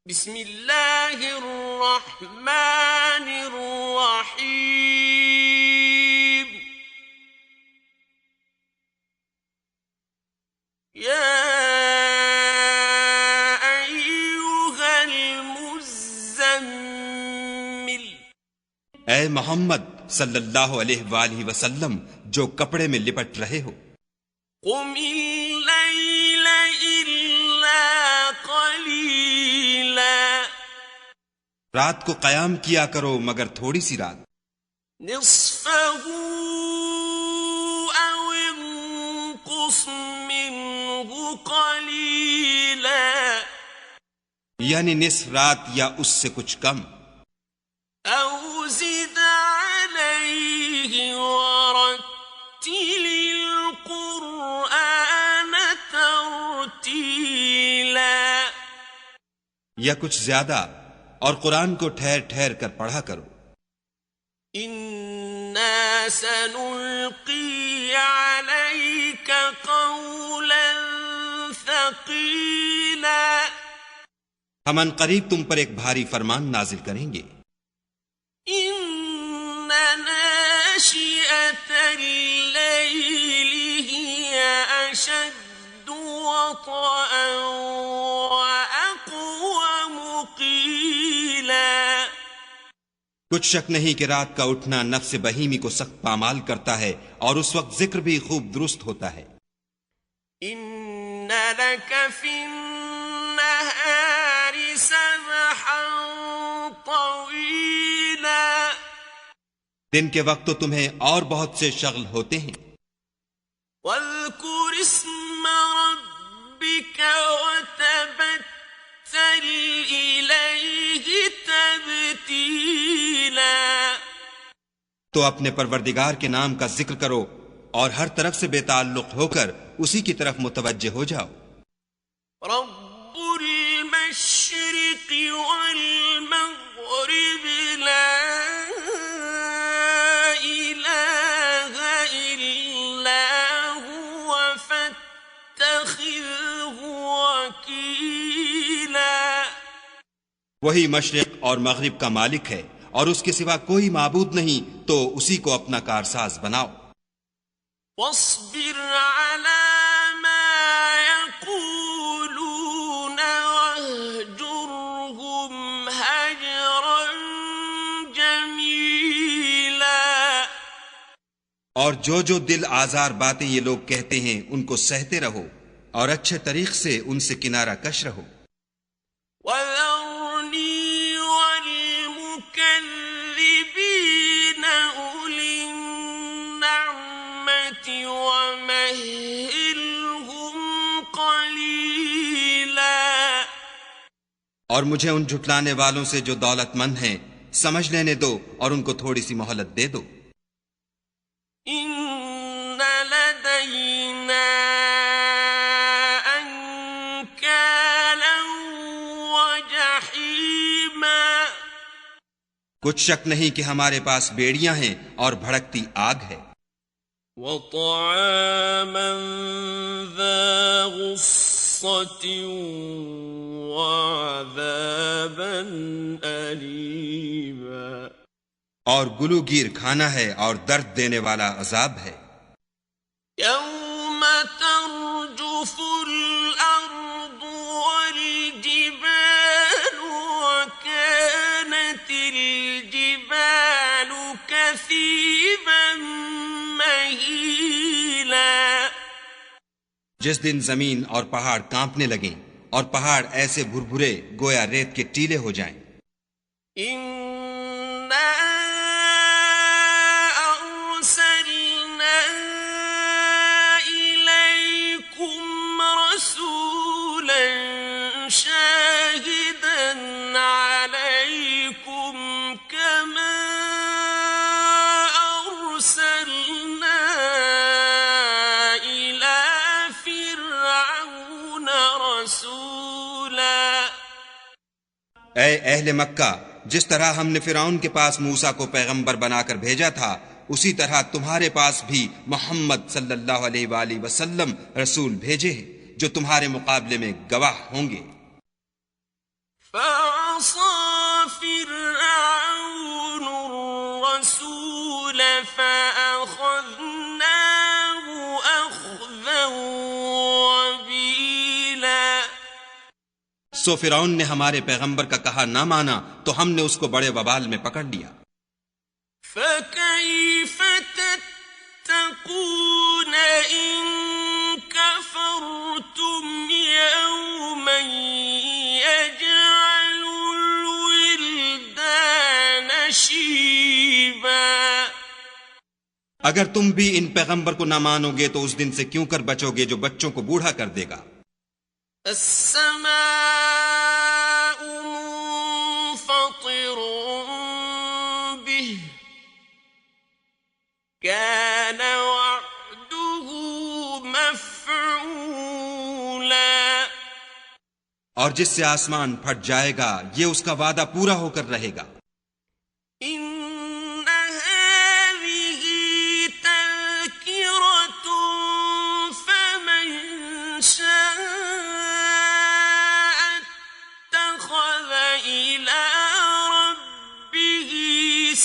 بسم اللہ الرحمن الرحیم یا ایھا المزمل، اے محمد صلی اللہ علیہ وآلہ وسلم جو کپڑے میں لپٹ رہے ہو، قم اللیل الا قلیلا، رات کو قیام کیا کرو مگر تھوڑی سی رات، نصفہ او انقص منہ قلیلا، یعنی نصف رات یا اس سے کچھ کم، او زد علیہ ورتل القرآن ترتیلا، یا کچھ زیادہ، اور قرآن کو ٹھہر ٹھہر کر پڑھا کرو، انا سنلقی علیک قولا ثقیلا، ہم ان قریب تم پر ایک بھاری فرمان نازل کریں گے، ان ناشئة اللیل ہی اشد وطئا واقوم قیلا، کچھ شک نہیں کہ رات کا اٹھنا نفس بہیمی کو سخت پامال کرتا ہے، اور اس وقت ذکر بھی خوب درست ہوتا ہے، ان لک فی النہار سبحا طویلا، دن کے وقت تو تمہیں اور بہت سے شغل ہوتے ہیں، واذکر اسم ربک وتبتل الیہ تبتیلا، تو اپنے پروردگار کے نام کا ذکر کرو اور ہر طرف سے بے تعلق ہو کر اسی کی طرف متوجہ ہو جاؤ، رب المشرق والمغرب لا الہ الا هو فاتخذہ وکیلا، وہی مشرق اور مغرب کا مالک ہے اور اس کے سوا کوئی معبود نہیں، تو اسی کو اپنا کارساز بناؤ، واصبر على ما يقولون واهجرهم هجرا جميلا، اور جو دل آزار باتیں یہ لوگ کہتے ہیں ان کو سہتے رہو اور اچھے طریق سے ان سے کنارہ کش رہو، وذرني والمكذبين أولي النعمة ومهلهم قليلا، اور مجھے ان جھٹلانے والوں سے جو دولت مند ہیں سمجھ لینے دو اور ان کو تھوڑی سی مہلت دے دو، إن لدينا أنكالا وجحيما، کچھ شک نہیں کہ ہمارے پاس بیڑیاں ہیں اور بھڑکتی آگ ہے، وطعاما ذا غصة وعذابا أليما، اور گلو گیر کھانا ہے اور درد دینے والا عذاب ہے، يوم ترجف الأرض والجبال وكانت الجبال كثيبا مهيلا، جس دن زمین اور پہاڑ کانپنے لگیں اور پہاڑ ایسے بھربھرے گویا ریت کے ٹیلے ہو جائیں، إنا أرسلنا إليكم رسولا شاهدا عليكم كما أرسلنا إلى فرعون رسولا، اے اہل مکہ، جس طرح ہم نے فرعون کے پاس موسیٰ کو پیغمبر بنا کر بھیجا تھا، اسی طرح تمہارے پاس بھی محمد صلی اللہ علیہ وآلہ وسلم رسول بھیجے ہیں جو تمہارے مقابلے میں گواہ ہوں گے۔ فعصى فرعون الرسول فأخذناه أخذا وبيلا. سو فرعون نے ہمارے پیغمبر کا کہا نہ مانا تو ہم نے اس کو بڑے وبال میں پکڑ لیا. فَكَيْفَ تَتَّقُونَ إِن كَفَرْتُمْ يَوْمًا يَجْعَلُ الْوِلْدَانَ شِيبًا. اگر تم بھی ان پیغمبر کو نہ مانو گے تو اس دن سے کیوں کر بچو گے جو بچوں کو بوڑھا کر دے گا. السَّمَاءُ مُنفَطِرٌ بِهِ كَانَ وَعْدُهُ مَفْعُولًا. اور جس سے آسمان پھٹ جائے گا یہ اس کا وعدہ پورا ہو کر رہے گا. إِنَّ هَٰذِهِ تَذْكِرَةٌ فَمَن شَاءَ اتَّخَذَ إِلَىٰ رَبِّهِ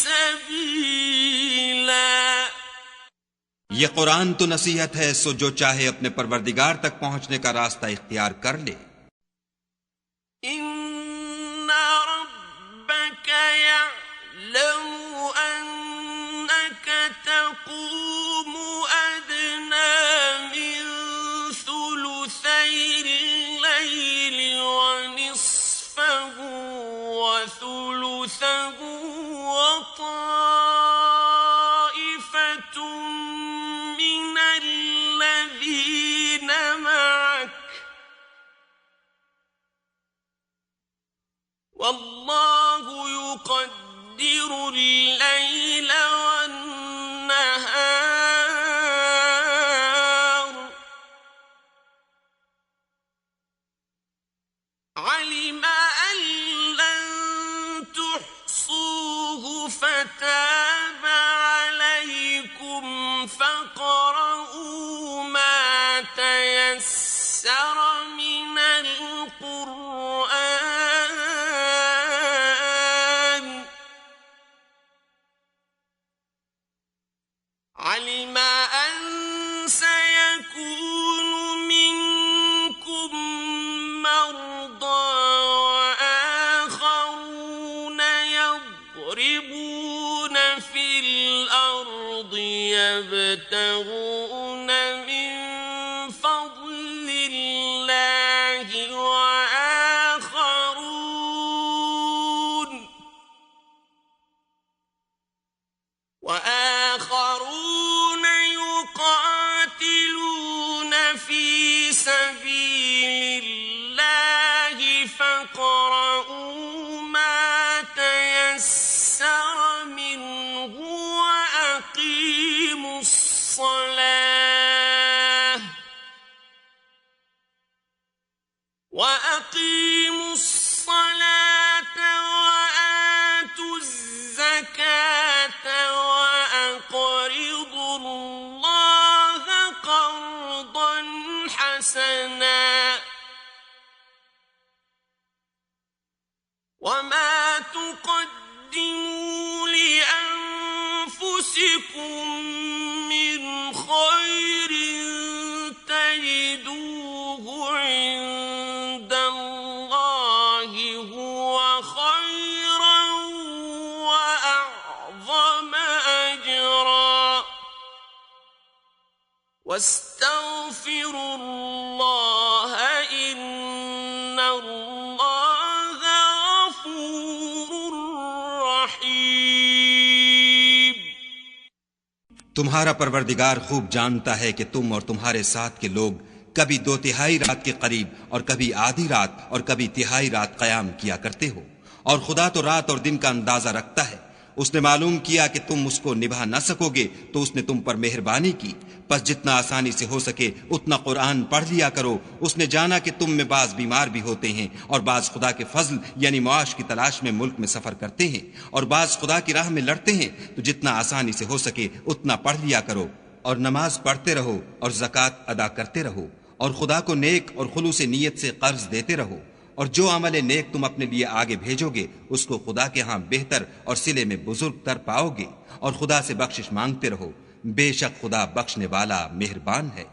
سَبِيلًا. یہ قرآن تو نصیحت ہے، سو جو چاہے اپنے پروردگار تک پہنچنے کا راستہ اختیار کر لے. إِنَّ رَبَّكَ يَعْلَمُ أَنَّكَ تَقُومُ أَدْنَىٰ مِن ثُلُثَيِ اللَّيْلِ وَنِصْفَهُ وَثُلُثَهُ وَطَائِفَةٌ مِّنَ الَّذِينَ مَعَكَ وَاللَّهُ يُقَدِّرُ اللَّيْلَ وَالنَّهَارَ. عَلِمَ أَن لَّن تُحْصُوهُ فَتَابَ عَلَيْكُمْ فَاقْرَءُوا مَا تَيَسَّرَ مِنَ الْقُرْآنِ. عَلِمَ أَن سَيَكُونُ مِنكُم مَّرْضَىٰ وَآخَرُونَ يَضْرِبُونَ فِي الْأَرْضِ يَبْتَغُونَ مِن فَضْلِ اللَّهِ وآخرون يقاتلون في سبيل الله فاقرؤوا ما تيسر منه وأقيموا الصلاة وآتوا الزكاة وأقرضوا الله قرضا حسنا. وما تقدموا لأنفسكم من خير تجدوه عند الله هو خيرا وأعظم أجرا. واستغفروا الله إن الله غفور رحيم. تمہارا پروردگار خوب جانتا ہے کہ تم اور تمہارے ساتھ کے لوگ کبھی 2/3 رات کے قریب اور کبھی آدھی رات اور کبھی تہائی رات قیام کیا کرتے ہو، اور خدا تو رات اور دن کا اندازہ رکھتا ہے. اس نے معلوم کیا کہ تم اس کو نبھا نہ سکو گے تو اس نے تم پر مہربانی کی، پس جتنا آسانی سے ہو سکے اتنا قرآن پڑھ لیا کرو. اس نے جانا کہ تم میں بعض بیمار بھی ہوتے ہیں اور بعض خدا کے فضل یعنی معاش کی تلاش میں ملک میں سفر کرتے ہیں، اور بعض خدا کی راہ میں لڑتے ہیں، تو جتنا آسانی سے ہو سکے اتنا پڑھ لیا کرو، اور نماز پڑھتے رہو اور زکوٰۃ ادا کرتے رہو، اور خدا کو نیک اور خلوص نیت سے قرض دیتے رہو، اور جو عمل نیک تم اپنے لیے آگے بھیجو گے اس کو خدا کے ہاں بہتر اور صلے میں بزرگ تر پاؤ گے، اور خدا سے بخشش مانگتے رہو، بے شک خدا بخشنے والا مہربان ہے۔